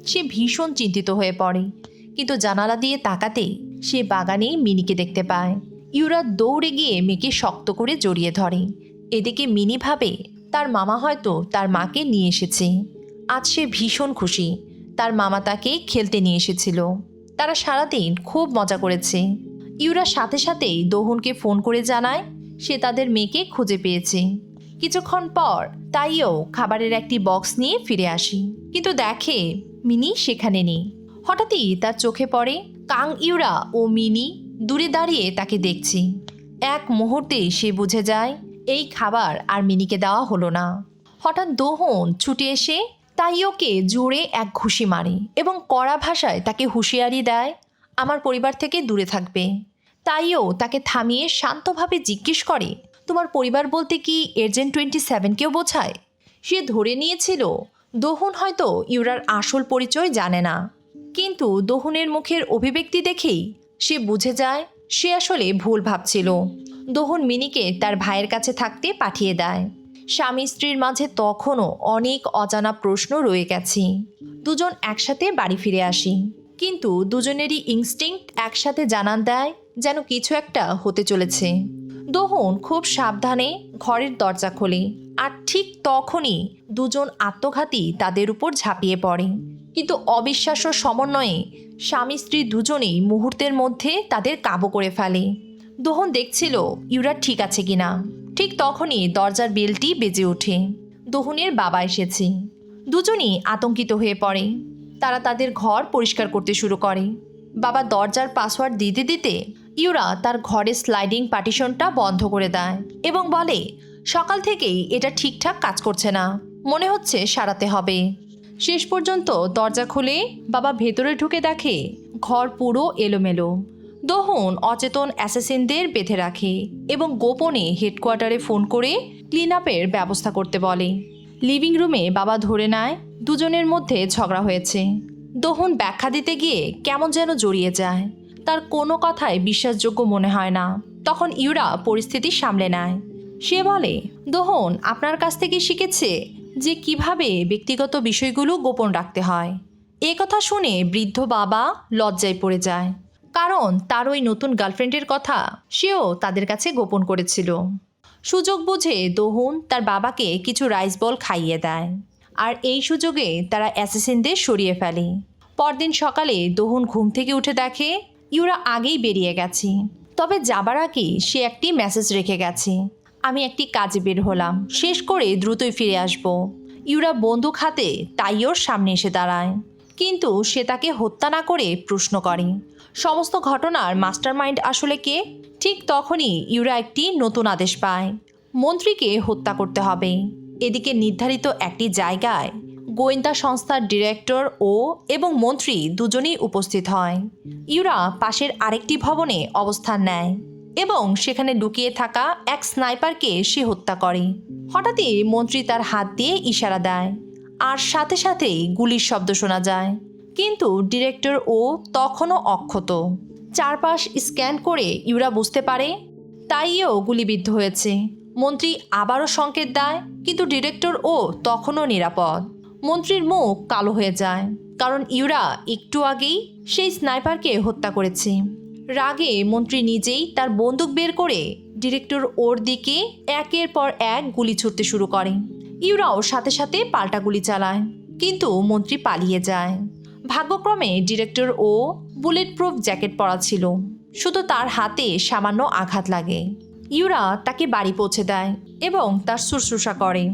সে ভীষণ চিন্তিত হয়ে পড়ে, কিন্তু জানালা দিয়ে তাকাতেই সে বাগানে মিনিকে দেখতে পায়। ইউরা দৌড়ে গিয়ে মেয়েকে শক্ত করে জড়িয়ে ধরে। এদিকে মিনি ভাবে তার মামা হয়তো তার মাকে নিয়ে এসেছে। আজ সে ভীষণ খুশি, তার মামা তাকে খেলতে নিয়ে এসেছিল। তারা সারাদিন খুব মজা করেছে। ইউরা সাথে সাথেই দোহনকে ফোন করে জানায় সে তাদের মেয়েকে খুঁজে পেয়েছে। কিছুক্ষণ পর তাইও খাবারের একটি বক্স নিয়ে ফিরে আসি, কিন্তু দেখে মিনি সেখানে নেই। হঠাৎই তার চোখে পড়ে কাং ইউরা ও মিনি দূরে দাঁড়িয়ে তাকে দেখছি। এক মুহূর্তে সে বুঝে যায় এই খাবার আর মিনিকে দেওয়া হলো না। হঠাৎ দোহন ছুটে এসে তাইওকে জোরে এক ঘুষি মারে এবং কড়া ভাষায় তাকে হুঁশিয়ারি দেয় আমার পরিবার থেকে দূরে থাকবে। তাইও তাকে থামিয়ে শান্তভাবে জিজ্ঞেস করে তোমার পরিবার বলতে কি এজেন্ট 27কেও বোঝায়? সে ধরে নিয়েছিল দোহন হয়তো ইউরার আসল পরিচয় জানে না, কিন্তু দোহনের মুখের অভিব্যক্তি দেখেই সে বুঝে যায় সে আসলে ভুল ভাবছিল। দোহন মিনিকে তার ভাইয়ের কাছে থাকতে পাঠিয়ে দেয়। স্বামী স্ত্রীর মাঝে তখনও অনেক অজানা প্রশ্ন রয়ে গেছে। দুজন একসাথে বাড়ি ফিরে আসি, কিন্তু দুজনেরই ইনস্টিংক্ট একসাথে জানান দেয় যেন কিছু একটা হতে চলেছে। দোহন খুব সাবধানে ঘরের দরজা খোলে, আর ঠিক তখনই দুজন আত্মঘাতী তাদের উপর ঝাঁপিয়ে পড়ে। কিন্তু অবিশ্বাস্য সমন্বয়ে স্বামী স্ত্রী দুজনেই মুহূর্তের মধ্যে তাদের কাবু করে ফেলে। দোহন দেখছিল ইউরা ঠিক আছে কিনা। ঠিক তখনই দরজার বেলটি বেজে ওঠে। দোহনের বাবা এসেছে। দুজনই আতঙ্কিত হয়ে পড়ে। তারা তাদের ঘর পরিষ্কার করতে শুরু করে। বাবা দরজার পাসওয়ার্ড দিতে দিতে ইউরা তার ঘরের স্লাইডিং পার্টিশনটা বন্ধ করে দেয় এবং বলে সকাল থেকেই এটা ঠিকঠাক কাজ করছে না, মনে হচ্ছে সারাতে হবে। শেষ পর্যন্ত দরজা খুলে বাবা ভেতরে ঢুকে দেখে ঘর পুরো এলোমেলো। দোহন অচেতন অ্যাসাসিনদের বেঁধে রাখে এবং গোপনে হেডকোয়ার্টারে ফোন করে ক্লিন আপের ব্যবস্থা করতে বলে। লিভিং রুমে বাবা ধরে নেয় দুজনের মধ্যে ঝগড়া হয়েছে। দোহন ব্যাখ্যা দিতে গিয়ে কেমন যেন জড়িয়ে যায়, তার কোনো কথাই বিশ্বাসযোগ্য মনে হয় না। তখন ইউরা পরিস্থিতি সামলে নেয়। সে বলে, দোহন আপনার কাছ থেকে শিখেছে যে কিভাবে ব্যক্তিগত বিষয়গুলো গোপন রাখতে হয়। এ কথা শুনে বৃদ্ধ বাবা লজ্জায় পড়ে যায়, কারণ তার ওই নতুন গার্লফ্রেন্ডের কথা সেও তাদের কাছে গোপন করেছিল। সুযোগ বুঝে দোহন তার বাবাকে কিছু রাইস বল খাইয়ে দেয়, আর এই সুযোগে তারা অ্যাসাসিনদের সরিয়ে ফেলে। পরদিন সকালে দোহন ঘুম থেকে উঠে দেখে ইউরা আগেই বেরিয়ে গেছে। তবে যাবার আগে সে একটি মেসেজ রেখে গেছে, আমি একটি কাজে বের হলাম, শেষ করে দ্রুতই ফিরে আসব। ইউরা বন্দুক হাতে তাইয়োর সামনে এসে দাঁড়ায়, কিন্তু সে তাকে হত্যা না করে প্রশ্ন করে, সমস্ত ঘটনার মাস্টারমাইন্ড আসলে কে? ঠিক তখনই ইউরা একটি নতুন আদেশ পায়, মন্ত্রীকে হত্যা করতে হবে। এদিকে নির্ধারিত একটি জায়গায় গোয়েন্দা সংস্থার ডিরেক্টর এবং মন্ত্রী দুজনেই উপস্থিত হয়। ইউরা পাশের আরেকটি ভবনে অবস্থান নেয় এবং সেখানে লুকিয়ে থাকা এক স্নাইপারকে সে হত্যা করে। হঠাৎই মন্ত্রী তার হাত দিয়ে ইশারা দেয়, আর সাথে সাথেই গুলির শব্দ শোনা যায়। কিন্তু ডিরেক্টর তখনও অক্ষত। চারপাশ স্ক্যান করে ইউরা বুঝতে পারে তাইও গুলিবিদ্ধ হয়েছে। মন্ত্রী আবারও সংকেত দেয়, কিন্তু ডিরেক্টর তখনও নিরাপদ। মন্ত্রীর মুখ কালো হয়ে যায়, কারণ ইউরা একটু আগেই সেই স্নাইপারকে হত্যা করেছে। রাগে মন্ত্রী নিজেই তার বন্দুক বের করে ডিরেক্টর দিকে একের পর এক গুলি ছুড়তে শুরু করে। ইউরাও সাথে সাথে পাল্টা গুলি চালায়, কিন্তু মন্ত্রী পালিয়ে যায়। ভাগ্যক্রমে ডিরেক্টর বুলেট প্রুফ জ্যাকেট পরা ছিল, শুধু তার হাতে সামান্য আঘাত লাগে। ইউরা তাকে বাড়ি পৌঁছে দেয় এবং তার শুশ্রূষা করে।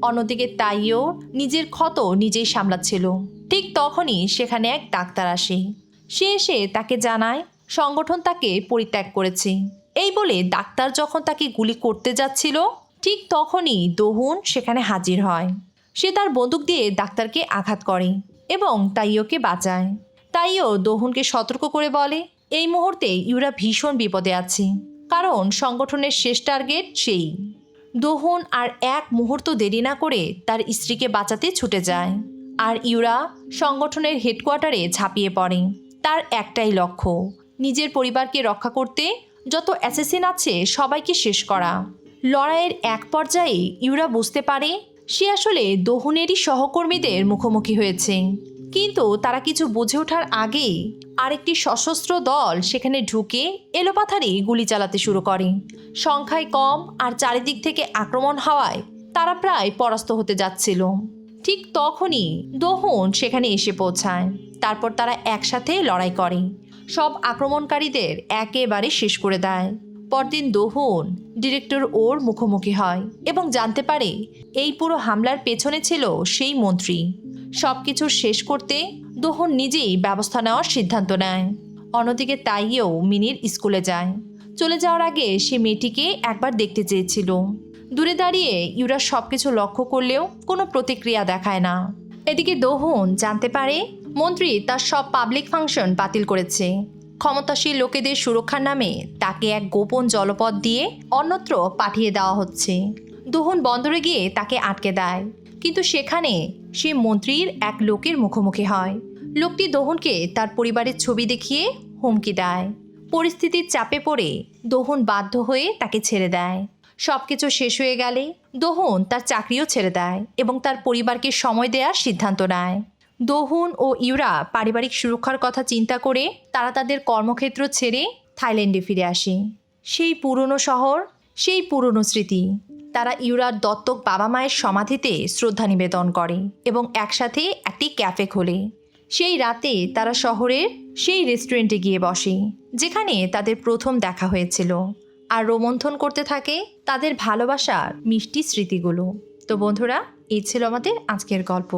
অন্যদিকে তাইও নিজের ক্ষত নিজেই সামলাচ্ছিল। ঠিক তখনই সেখানে এক ডাক্তার আসে। সে এসে তাকে জানায় সংগঠন তাকে পরিত্যাগ করেছে। এই বলে ডাক্তার যখন তাকে গুলি করতে যাচ্ছিল, ঠিক তখনই দোহন সেখানে হাজির হয়। সে তার বন্দুক দিয়ে ডাক্তারকে আঘাত করে এবং তাইওকে বাঁচায়। তাইও দোহনকে সতর্ক করে বলে, এই মুহূর্তে ইউরা ভীষণ বিপদে আছে, কারণ সংগঠনের শেষ টার্গেট সেই। দোহন আর এক মুহূর্ত দেরি না করে তার স্ত্রীকে বাঁচাতে ছুটে যায়, আর ইউরা সংগঠনের হেডকোয়ার্টারে ঝাঁপিয়ে পড়ে। তার একটাই লক্ষ্য, নিজের পরিবারকে রক্ষা করতে যত অ্যাসাসিন আছে সবাইকে শেষ করা। লড়াইয়ের এক পর্যায়ে ইউরা বুঝতে পারে সে আসলে দোহনেরই সহকর্মীদের মুখোমুখি হয়েছে, কিন্তু তারা কিছু বুঝে ওঠার আগেই আরেকটি সশস্ত্র দল সেখানে ঢুকে এলোপাথারি গুলি চালাতে শুরু করে। সংখ্যায় কম আর চারিদিক থেকে আক্রমণ হওয়ায় তারা প্রায় পরাস্ত হতে যাচ্ছিল। ঠিক তখনই দোহন সেখানে এসে পৌঁছায়। তারপর তারা একসাথে লড়াই করে, সব আক্রমণকারীদের একেবারে শেষ করে দেয়। পরদিন দোহন ডিরেক্টর মুখোমুখি হয় এবং জানতে পারে এই পুরো হামলার পেছনে ছিল সেই মন্ত্রী। সব কিছু শেষ করতে দোহন নিজেই ব্যবস্থা নেওয়ার সিদ্ধান্ত নেয়। অন্যদিকে তাইও মিনির স্কুলে যায়। চলে যাওয়ার আগে সে মেয়েটিকে একবার দেখতে চেয়েছিল। দূরে দাঁড়িয়ে ইউরা সব কিছু লক্ষ্য করলেও কোনো প্রতিক্রিয়া দেখায় না। এদিকে দোহন জানতে পারে মন্ত্রী তার সব পাবলিক ফাংশন বাতিল করেছে। ক্ষমতাশীল লোকেদের সুরক্ষার নামে তাকে এক গোপন জলপথ দিয়ে অন্যত্র পাঠিয়ে দেওয়া হচ্ছে। দোহন বন্দরে গিয়ে তাকে আটকে দেয়, কিন্তু সেখানে সে মন্ত্রীর এক লোকের মুখোমুখি হয়। লোকটি দোহনকে তার পরিবারের ছবি দেখিয়ে হুমকি দেয়। পরিস্থিতির চাপে পড়ে দোহন বাধ্য হয়ে তাকে ছেড়ে দেয়। সব কিছু শেষ হয়ে গেলে দোহন তার চাকরিও ছেড়ে দেয় এবং তার পরিবারকে সময় দেওয়ার সিদ্ধান্ত নেয়। দোহন ও ইউরা পারিবারিক সুরক্ষার কথা চিন্তা করে তারা তাদের কর্মক্ষেত্র ছেড়ে থাইল্যান্ডে ফিরে আসে। সেই পুরনো শহর, সেই পুরনো স্মৃতি। তারা ইউরার দত্তক বাবা মায়ের সমাধিতে শ্রদ্ধা নিবেদন করে এবং একসাথে একটি ক্যাফে খোলে। সেই রাতে তারা শহরের সেই রেস্টুরেন্টে গিয়ে বসে যেখানে তাদের প্রথম দেখা হয়েছিল, আর রোমন্থন করতে থাকে তাদের ভালোবাসার মিষ্টি স্মৃতিগুলো। তো বন্ধুরা, এই ছিল আমাদের আজকের গল্প।